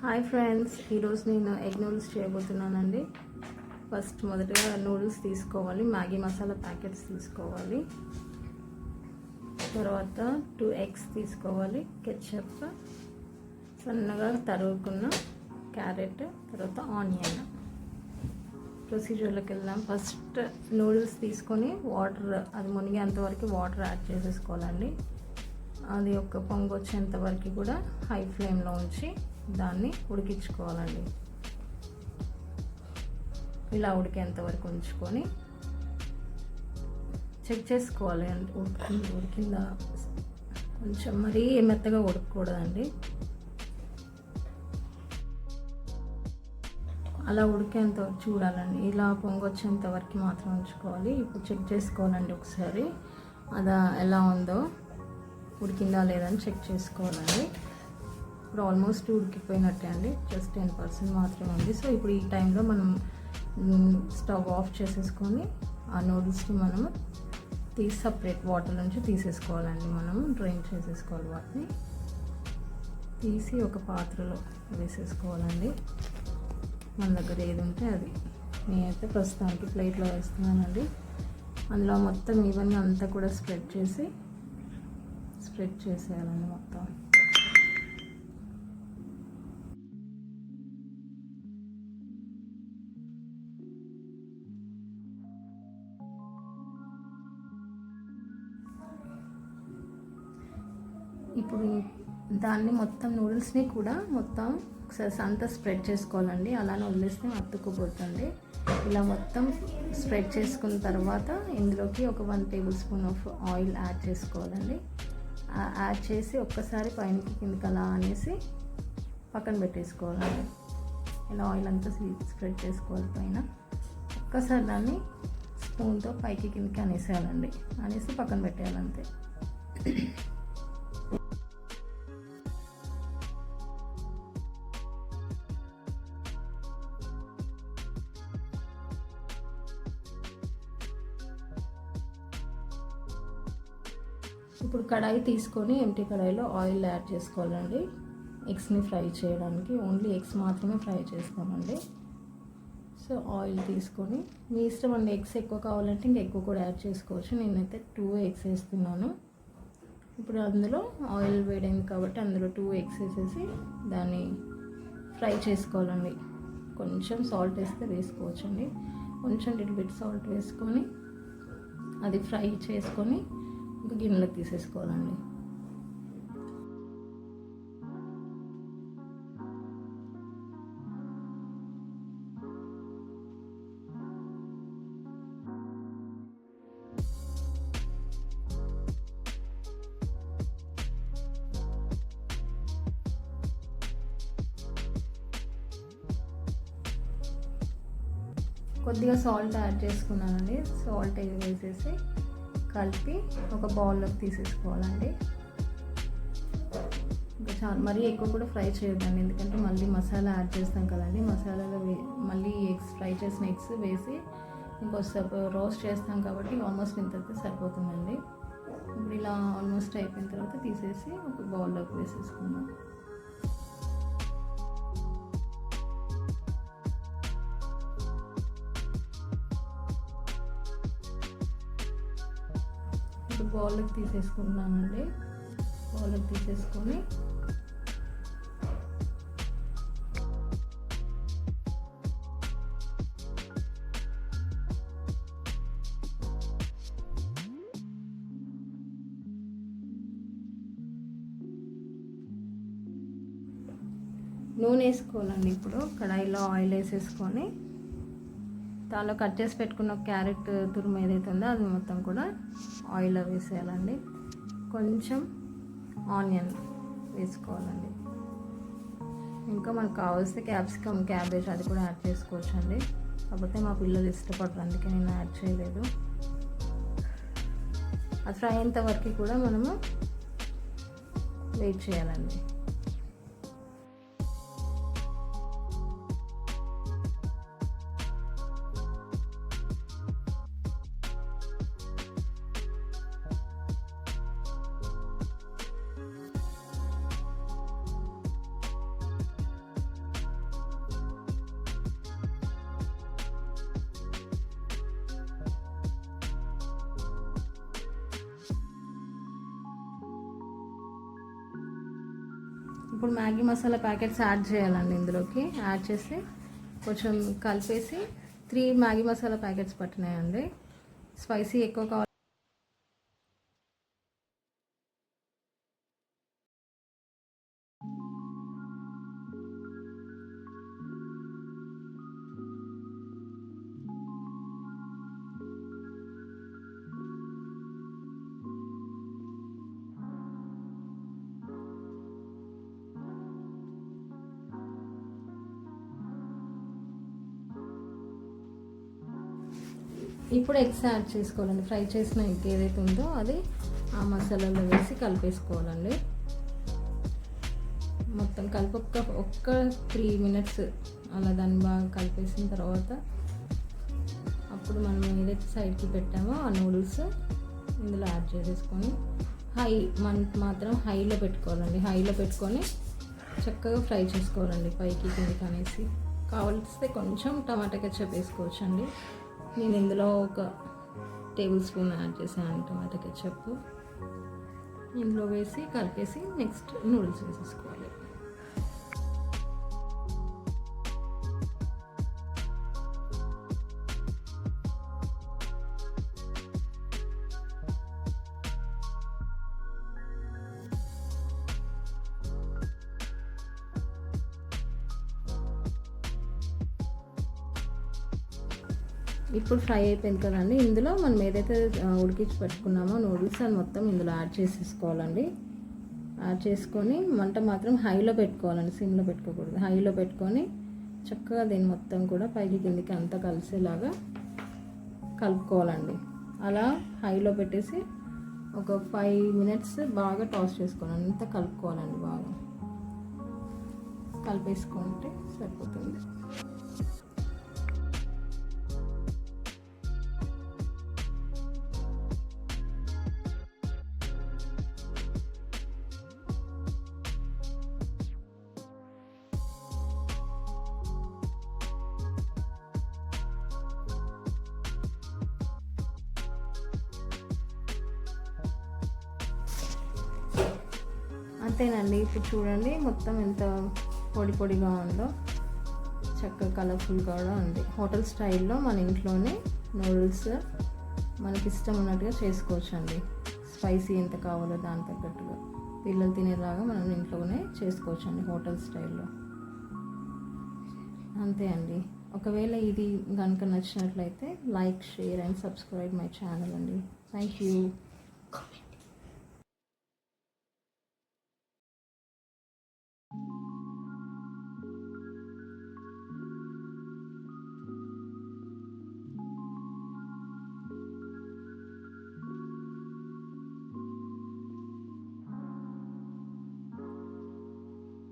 Hi friends, ఈరోజు నేను egg noodles చేయబోతున్నానండి. మొదటగా నూడిల్స్ తీసుకోవాలి, మ్యాగీ మసాలా ప్యాకెట్స్ తీసుకోవాలి, తర్వాత 2 eggs తీసుకోవాలి, కెచప్, సన్నగా తరుగుకున్న క్యారెట్, తర్వాత ఆనియన్. ప్రొసీజర్లోకి వెళ్దాం. ఫస్ట్ నూడిల్స్ తీసుకొని అది మునిగేంతవరకు వాటర్ యాడ్ చేసేసుకోవాలండి. అది ఒక పొంగు వచ్చేంత వరకు కూడా హై ఫ్లేమ్లో ఉంచి దాన్ని ఉడికించుకోవాలండి. ఇలా ఉడికేంత వరకు ఉంచుకొని చెక్ చేసుకోవాలి. ఉడికిందా, కొంచెం మరీ మెత్తగా ఉడకకూడదండి. అలా ఉడికేంత వరకు చూడాలండి. ఇలా పొంగొచ్చేంత వరకు మాత్రం ఉంచుకోవాలి. ఇప్పుడు చెక్ చేసుకోవాలండి ఒకసారి అది ఎలా ఉందో, ఉడికిందా లేదని చెక్ చేసుకోవాలండి. ఇప్పుడు ఆల్మోస్ట్ ఉడికిపోయినట్టే అండి, జస్ట్ 10% మాత్రమే ఉంది. సో ఇప్పుడు ఈ టైంలో మనం స్టవ్ ఆఫ్ చేసేసుకొని ఆ నూడిల్స్ని మనము సపరేట్ వాటర్ నుంచి తీసేసుకోవాలండి. మనం డ్రైన్ చేసేసుకోవాలి. వాటిని తీసి ఒక పాత్రలో వేసేసుకోవాలండి. మన దగ్గర ఏది ఉంటే అది. నేనైతే ప్రస్తుతానికి ప్లేట్లో వేస్తున్నానండి. అందులో మొత్తం ఈవెన్గా అంతా కూడా స్ప్రెడ్ చేసేయాలండి మొత్తం. ఇప్పుడు దాన్ని మొత్తం నూడిల్స్ని కూడా మొత్తం ఒకసారి అంతా స్ప్రెడ్ చేసుకోవాలండి. అలానే వదిలేస్తే అతుక్కుపోతుంది. ఇలా మొత్తం స్ప్రెడ్ చేసుకున్న తర్వాత ఇందులోకి ఒక 1 tablespoon ఆఫ్ ఆయిల్ యాడ్ చేసుకోవాలండి. యాడ్ చేసి ఒక్కసారి పైనకి కిందకి అలా అనేసి పక్కన పెట్టేసుకోవాలండి. ఇలా ఆయిల్ అంతా స్ప్రెడ్ చేసుకోవాలి పైన. ఒక్కసారి దాన్ని స్పూన్తో పైకి కిందకి అనేసేయాలండి. అనేసి పక్కన పెట్టేయాలంతే. ఇప్పుడు కడాయి తీసుకొని ఎంటీ కడాయిలో ఆయిల్ యాడ్ చేసుకోవాలండి. ఎగ్స్ని ఫ్రై చేయడానికి ఓన్లీ ఎగ్స్ మాత్రమే ఫ్రై చేస్తామండి. సో ఆయిల్ తీసుకొని మీ ఇష్టం అండి. ఎగ్స్ ఎక్కువ కావాలంటే ఇంకా ఎక్కువ కూడా యాడ్ చేసుకోవచ్చు. నేనైతే 2 eggs వేస్తున్నాను. ఇప్పుడు అందులో ఆయిల్ వేడైంది కాబట్టి అందులో 2 eggs వేసేసి దాన్ని ఫ్రై చేసుకోవాలండి. కొంచెం సాల్ట్ వేస్తే వేసుకోవచ్చండి. కొంచెం లిటిల్ బిట్ సాల్ట్ వేసుకొని అది ఫ్రై చేసుకొని ఒక గిన్నెలోకి తీసేసుకోవాలండి. కొద్దిగా సాల్ట్ యాడ్ చేసుకున్నానండి. సాల్ట్ వేసేసి కలిపి ఒక బౌల్లోకి తీసేసుకోవాలండి. ఇంకా చాలా మరీ ఎక్కువ కూడా ఫ్రై చేయొద్దండి, ఎందుకంటే మళ్ళీ మసాలా యాడ్ చేస్తాం కదండి. మసాలాలో మళ్ళీ ఎగ్స్ ఫ్రై చేసిన ఎగ్స్ వేసి ఇంకొకసేపు రోస్ట్ చేస్తాం కాబట్టి ఆల్మోస్ట్ ఇంత సరిపోతుందండి. ఇప్పుడు ఇలా ఆల్మోస్ట్ అయిపోయిన తర్వాత తీసేసి ఒక బౌల్లోకి వేసేసుకుందాం. ఇప్పుడు బౌల్లోకి తీసేసుకుంటున్నానండి. బౌల్లోకి తీసేసుకొని నూనె వేసుకోవాలండి. ఇప్పుడు కడాయిలో ఆయిల్ వేసేసుకొని దానిలో కట్ చేసి పెట్టుకున్న క్యారెట్ తురుము ఏదైతే ఉందో అది మొత్తం కూడా ఆయిల్లో వేసేయాలండి. కొంచెం ఆనియన్ వేసుకోవాలండి. ఇంకా మనకు కావాల్సిన క్యాప్సికమ్, క్యాబేజ్ అది కూడా యాడ్ చేసుకోవచ్చండి. కాకపోతే మా పిల్లలు ఇష్టపడరు, అందుకే నేను యాడ్ చేయలేదు. అది ఫ్రై అయ్యేంత వరకు కూడా మనము వెయిట్ చేయాలండి. ఇప్పుడు మ్యాగీ మసాలా ప్యాకెట్స్ యాడ్ చేయాలండి. ఇందులోకి యాడ్ చేసి కొంచెం కలిపేసి 3 మ్యాగీ మసాలా ప్యాకెట్స్ పట్టినాయండి. స్పైసీ ఎక్కువ కావాలి. ఇప్పుడు ఎగ్స్ యాడ్ చేసుకోవాలండి. ఫ్రై చేసిన ఎగ్ ఏదైతే ఉందో అది ఆ మసాలాలో వేసి కలిపేసుకోవాలండి. మొత్తం కలిపి ఒక్క 3 మినిట్స్ అలా దాన్ని బాగా కలిపేసిన తర్వాత అప్పుడు మనం ఏదైతే సైడ్కి పెట్టామో ఆ నూడిల్స్ ఇందులో యాడ్ చేసేసుకొని మాత్రం హైలో పెట్టుకోవాలండి. హైలో పెట్టుకొని చక్కగా ఫ్రై చేసుకోవాలండి, పైకి కిందికి అనేసి. కావాల్సితే కొంచెం టమాటా కెచప్ వేసుకోవచ్చండి. నేను ఇందులో ఒక టేబుల్ స్పూన్ యాడ్ చేశాను టమాటా కెచప్. ఇందులో వేసి కలిపేసి నెక్స్ట్ నూడిల్స్ వేసేసుకోవాలి. ఇప్పుడు ఫ్రై అయిపోయింది కదండి. ఇందులో మనం ఏదైతే ఉడికించి పెట్టుకున్నామో నూడిల్స్ అది మొత్తం ఇందులో యాడ్ చేసేసుకోవాలండి. యాడ్ చేసుకొని మంట మాత్రం హైలో పెట్టుకోవాలండి, సిమ్లో పెట్టుకోకూడదు. హైలో పెట్టుకొని చక్కగా దీన్ని మొత్తం కూడా పైకి కిందికి అంతా కలిసేలాగా కలుపుకోవాలండి. అలా హైలో పెట్టేసి ఒక 5 మినిట్స్ బాగా టాస్ చేసుకోవాలండి. అంతా కలుపుకోవాలండి. బాగా కలిపేసుకుంటే సరిపోతుంది. అంతేనండి. ఇప్పుడు చూడండి మొత్తం ఎంత పొడి పొడిగా ఉందో, చక్కగా కలర్ఫుల్గా కూడా ఉంది. హోటల్ స్టైల్లో మన ఇంట్లోనే నూడిల్స్ మనకి ఇష్టం ఉన్నట్టుగా చేసుకోవచ్చు అండి. స్పైసీ ఎంత కావాలో దాని తగ్గట్టుగా పిల్లలు తినేలాగా మనం ఇంట్లోనే చేసుకోవచ్చు అండి హోటల్ స్టైల్లో. అంతే అండి. ఒకవేళ ఇది కనుక నచ్చినట్లయితే like, share and subscribe my channel అండి. Thank you.